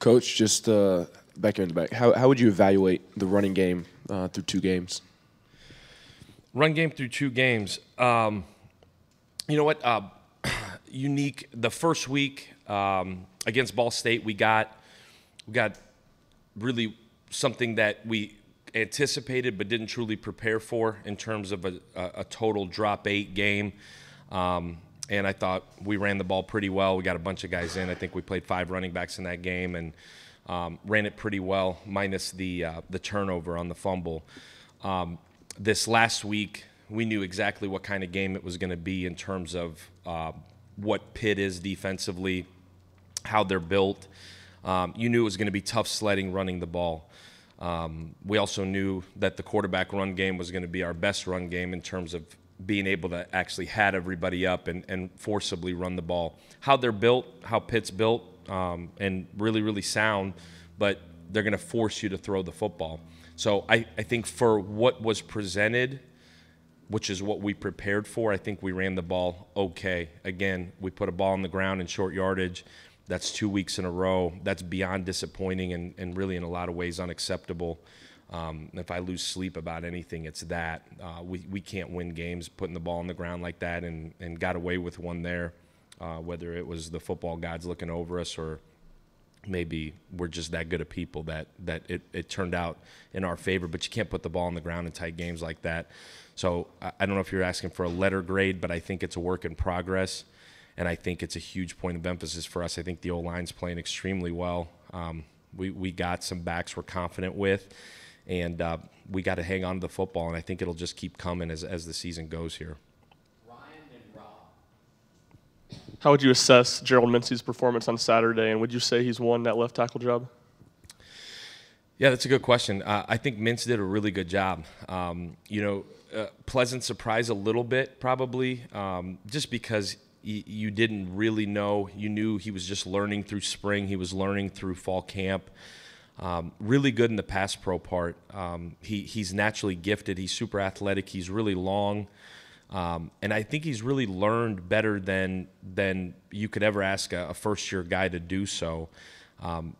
Coach, just back here in the back, how would you evaluate the running game through 2 games? Run game through 2 games. You know what? Unique. The first week against Ball State, we got really something that we anticipated but didn't truly prepare for in terms of a total drop 8 game. And I thought we ran the ball pretty well. We got a bunch of guys in. I think we played 5 running backs in that game and ran it pretty well, minus the turnover on the fumble. This last week, we knew exactly what kind of game it was going to be in terms of what Pitt is defensively, how they're built. You knew it was going to be tough sledding running the ball. We also knew that the quarterback run game was going to be our best run game in terms of being able to actually hat everybody up and forcibly run the ball. How they're built, how Pitt's built, and really, really sound, but they're going to force you to throw the football. So I think for what was presented, which is what we prepared for, I think we ran the ball okay. Again, we put a ball on the ground in short yardage. That's 2 weeks in a row. That's beyond disappointing and really in a lot of ways unacceptable. If I lose sleep about anything, it's that. We can't win games putting the ball on the ground like that and got away with one there, whether it was the football gods looking over us or maybe we're just that good of people that it turned out in our favor. But you can't put the ball on the ground in tight games like that. So I don't know if you're asking for a letter grade, but I think it's a work in progress, and I think it's a huge point of emphasis for us. I think the O-line's playing extremely well. We got some backs we're confident with, and we got to hang on to the football, and I think it'll just keep coming as the season goes here. Ryan and Rob. How would you assess Gerald Myles' performance on Saturday, and would you say he's won that left tackle job? Yeah, that's a good question. I think Mintz did a really good job. Pleasant surprise a little bit probably, just because you didn't really know. You knew he was just learning through spring. He was learning through fall camp. Really good in the pass pro part. He's naturally gifted. He's super athletic. He's really long. And I think he's really learned better than you could ever ask a first-year guy to do so.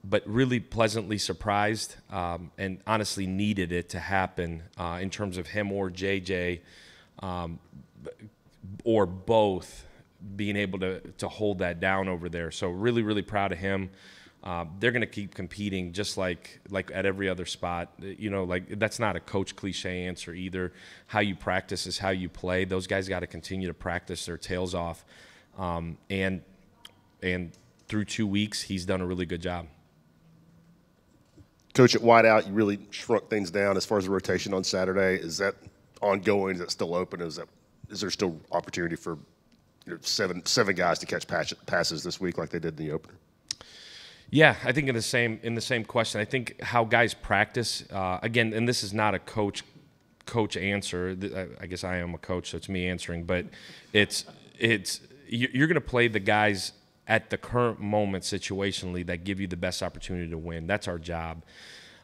But really pleasantly surprised and honestly needed it to happen in terms of him or JJ or both being able to hold that down over there. So really, really proud of him. They're going to keep competing just like at every other spot. That's not a coach cliche answer either. How you practice is how you play. Those guys got to continue to practice their tails off. And through 2 weeks, he's done a really good job. Coach, at wideout, you really shrunk things down as far as the rotation on Saturday. Is that ongoing? Is that still open? Is there still opportunity for seven guys to catch passes this week like they did in the opener? Yeah, I think in the same question. I think how guys practice again, and this is not a coach answer. I guess I am a coach, so it's me answering. But it's you're going to play the guys at the current moment situationally that give you the best opportunity to win. That's our job.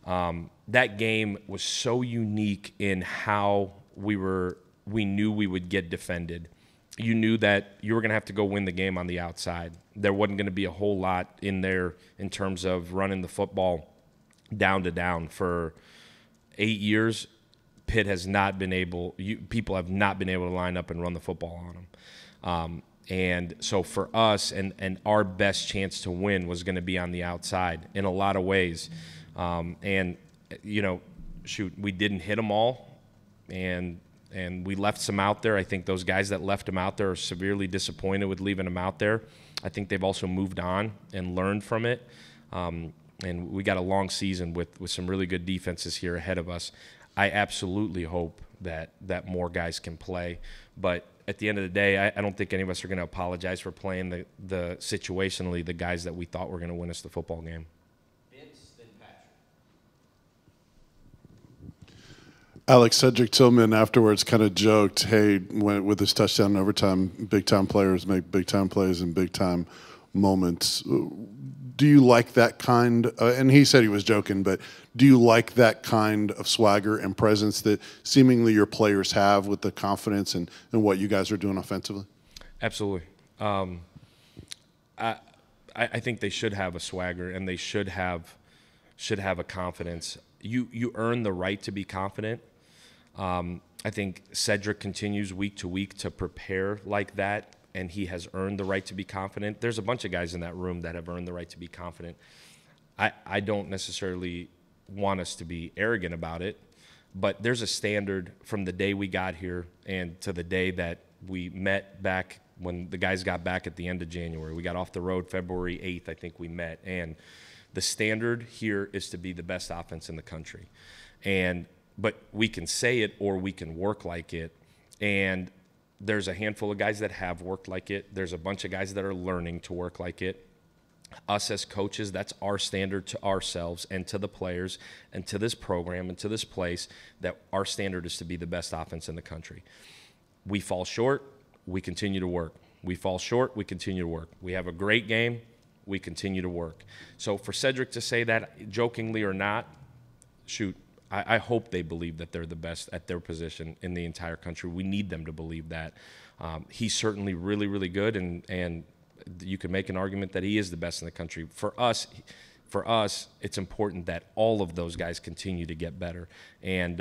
That game was so unique in how we knew we would get defended. You knew that you were going to have to go win the game on the outside. There wasn't going to be a whole lot in there in terms of running the football down to down. For 8 years, Pitt has not been able – people have not been able to line up and run the football on them. And so for us, and our best chance to win was going to be on the outside in a lot of ways. We didn't hit them all, and we left some out there. I think those guys that left them out there are severely disappointed with leaving them out there. I think they've also moved on and learned from it. And we got a long season with some really good defenses here ahead of us. I absolutely hope that more guys can play. But at the end of the day, I don't think any of us are going to apologize for playing the situationally the guys that we thought were going to win us the football game. Alex, Cedric Tillman afterwards kind of joked, hey, with his touchdown in overtime, big-time players make big-time plays in big-time moments. Do you like that kind and he said he was joking, but do you like that kind of swagger and presence that seemingly your players have with the confidence and what you guys are doing offensively? Absolutely. I I think they should have a swagger, and they should have a confidence. You earn the right to be confident. I think Cedric continues week to week to prepare like that, and he has earned the right to be confident. There's a bunch of guys in that room that have earned the right to be confident. I don't necessarily want us to be arrogant about it, but there's a standard from the day we got here and to the day that we met back when the guys got back at the end of January. We got off the road February 8th, I think we met, and the standard here is to be the best offense in the country. But we can say it or we can work like it, and there's a handful of guys that have worked like it. There's a bunch of guys that are learning to work like it. Us as coaches, that's our standard to ourselves and to the players and to this program and to this place, that our standard is to be the best offense in the country. We fall short, we continue to work. We fall short, we continue to work. We have a great game, we continue to work. So for Cedric to say that, jokingly or not, shoot, I hope they believe that they're the best at their position in the entire country. We need them to believe that. He's certainly really, really good, and you can make an argument that he is the best in the country. For us, it's important that all of those guys continue to get better. And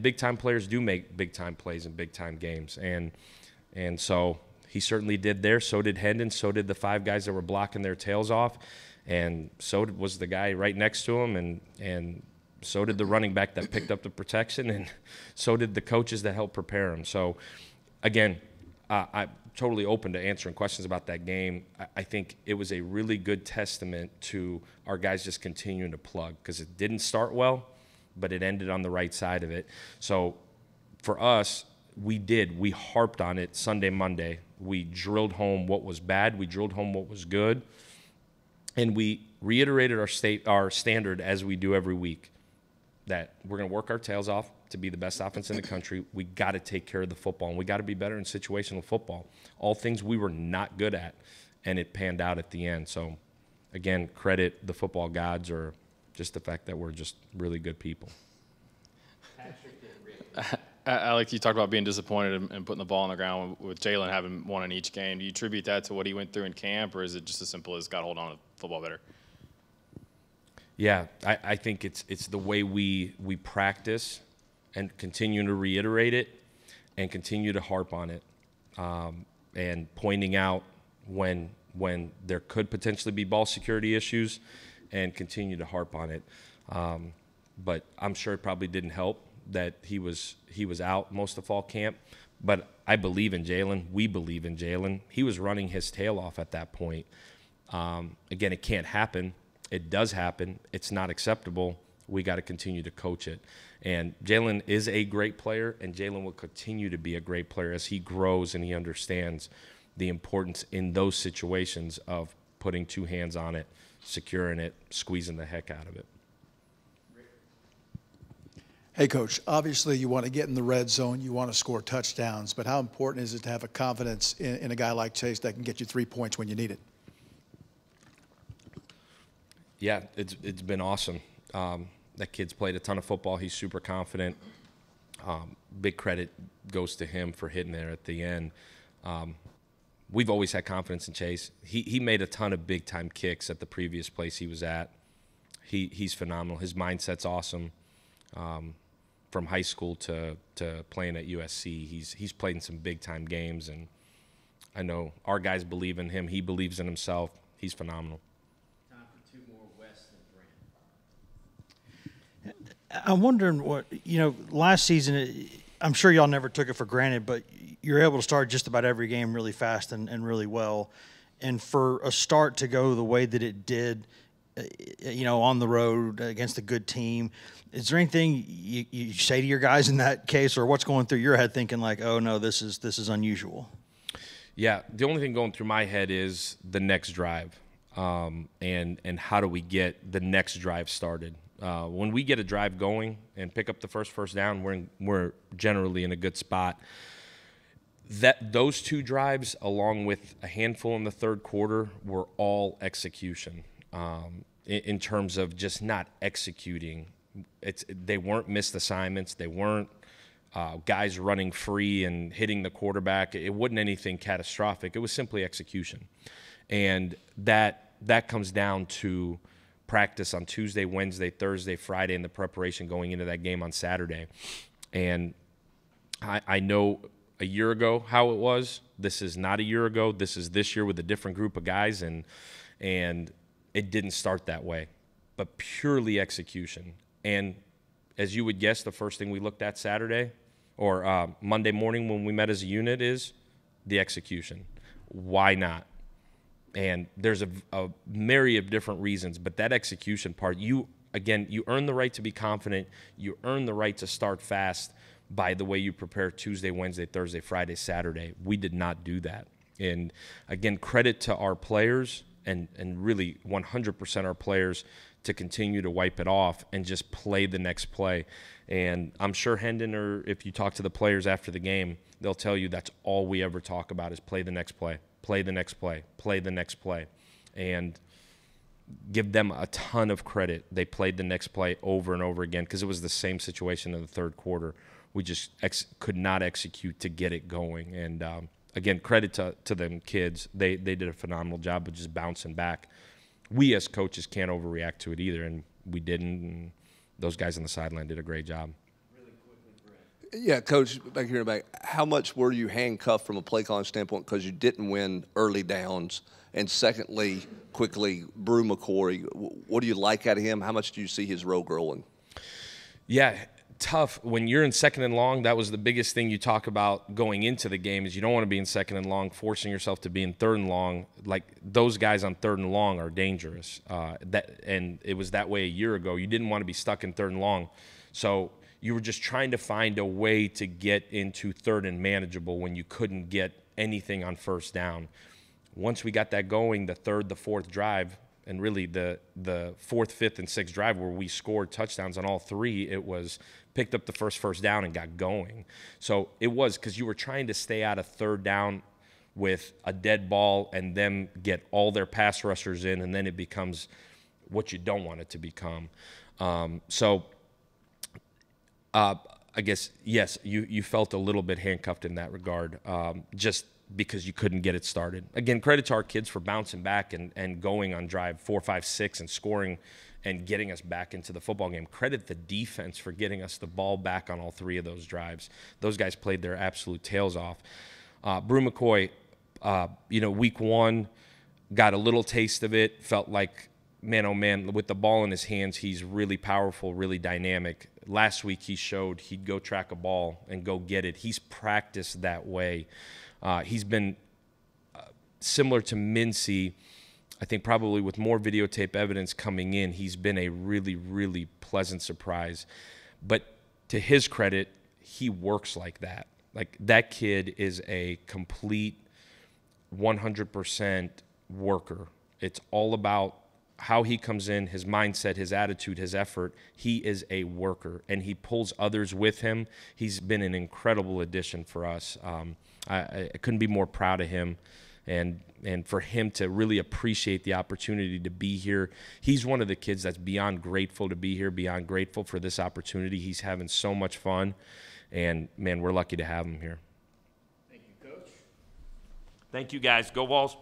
big-time players do make big-time plays in big-time games. And so he certainly did there. So did Hendon. So did the 5 guys that were blocking their tails off. And so was the guy right next to him. And so did the running back that picked up the protection. And so did the coaches that helped prepare him. So, again, I'm totally open to answering questions about that game. I think it was a really good testament to our guys just continuing to plug, because it didn't start well, but it ended on the right side of it. So for us, we harped on it Sunday, Monday. We drilled home what was bad. We drilled home what was good. And we reiterated our standard as we do every week, that we're going to work our tails off to be the best offense in the country. We got to take care of the football, and we got to be better in situational football. All things we were not good at, and it panned out at the end. So, again, credit the football gods, or just the fact that we're just really good people. Alex, you talked about being disappointed and putting the ball on the ground with Jalen having one in each game. Do you attribute that to what he went through in camp, or is it just as simple as got to hold on to football better? Yeah, I think it's the way we practice and continue to reiterate it and continue to harp on it, and pointing out when there could potentially be ball security issues, and continue to harp on it. But I'm sure it probably didn't help that he was out most of fall camp. But I believe in Jalen. We believe in Jalen. He was running his tail off at that point. Again, it can't happen. It does happen. It's not acceptable. We got to continue to coach it. And Jalen is a great player, and Jalen will continue to be a great player as he grows and he understands the importance in those situations of putting 2 hands on it, securing it, squeezing the heck out of it. Hey, Coach, obviously you want to get in the red zone, you want to score touchdowns, but how important is it to have a confidence in a guy like Chase that can get you 3 points when you need it? Yeah, it's been awesome. That kid's played a ton of football. He's super confident. Big credit goes to him for hitting there at the end. We've always had confidence in Chase. He made a ton of big-time kicks at the previous place he was at. He's phenomenal. His mindset's awesome. From high school to playing at USC, he's played in some big-time games, and I know our guys believe in him. He believes in himself. He's phenomenal. I'm wondering what, last season, I'm sure y'all never took it for granted, but you're able to start just about every game really fast and really well. And for a start to go the way that it did, on the road against a good team, is there anything you say to your guys in that case, or what's going through your head thinking like, oh, no, this is unusual? Yeah, the only thing going through my head is the next drive, and how do we get the next drive started. When we get a drive going and pick up the first down, we're generally in a good spot. Those 2 drives, along with a handful in the third quarter, were all execution. In terms of just not executing, they weren't missed assignments. They weren't guys running free and hitting the quarterback. It wasn't anything catastrophic. It was simply execution, and that that comes down to practice on Tuesday, Wednesday, Thursday, Friday, and the preparation going into that game on Saturday. And I know a year ago how it was. This is not a year ago. This is this year with a different group of guys, and it didn't start that way, but purely execution. And as you would guess, the first thing we looked at Saturday or Monday morning when we met as a unit is the execution. Why not? And there's a myriad of different reasons, but that execution part, you earn the right to be confident. You earn the right to start fast by the way you prepare Tuesday, Wednesday, Thursday, Friday, Saturday. We did not do that. And again, credit to our players and really 100% our players to continue to wipe it off and just play the next play. And I'm sure Hendon, or if you talk to the players after the game, they'll tell you that's all we ever talk about is play the next play, play the next play, play the next play. And give them a ton of credit. They played the next play over and over again because it was the same situation in the third quarter. We just could not execute to get it going. And, again, credit to them kids. They did a phenomenal job of just bouncing back. We as coaches can't overreact to it either, and we didn't. And those guys on the sideline did a great job. Yeah, Coach, back here in the back, how much were you handcuffed from a play calling standpoint because you didn't win early downs? And secondly, quickly, Brew McCoy, what do you like out of him? How much do you see his role growing? Yeah, tough. When you're in second and long, that was the biggest thing you talk about going into the game is you don't want to be in second and long, forcing yourself to be in third and long. Like those guys on third and long are dangerous. And it was that way a year ago. You didn't want to be stuck in third and long. So you were just trying to find a way to get into third and manageable when you couldn't get anything on first down. Once we got that going, the third, the fourth drive, and really the fourth, fifth, and sixth drive where we scored touchdowns on all three, it was picked up the first down and got going. So it was because you were trying to stay out of third down with a dead ball and them get all their pass rushers in, and then it becomes what you don't want it to become. I guess, yes, you felt a little bit handcuffed in that regard, just because you couldn't get it started. Again, credit to our kids for bouncing back and going on drive 4, 5, 6 and scoring and getting us back into the football game. Credit the defense for getting us the ball back on all three of those drives. Those guys played their absolute tails off. Brew McCoy, week one, got a little taste of it, felt like, man, oh man, with the ball in his hands, he's really powerful, really dynamic. Last week he showed he'd go track a ball and go get it. He's practiced that way. He's been similar to Mincy, I think probably with more videotape evidence coming in, he's been a really, really pleasant surprise. But to his credit, he works like that. Like that kid is a complete 100% worker. It's all about how he comes in, his mindset, his attitude, his effort. He is a worker, and he pulls others with him. He's been an incredible addition for us. I couldn't be more proud of him, and for him to really appreciate the opportunity to be here. He's one of the kids that's beyond grateful to be here, beyond grateful for this opportunity. He's having so much fun, and, man, we're lucky to have him here. Thank you, Coach. Thank you, guys. Go Vols.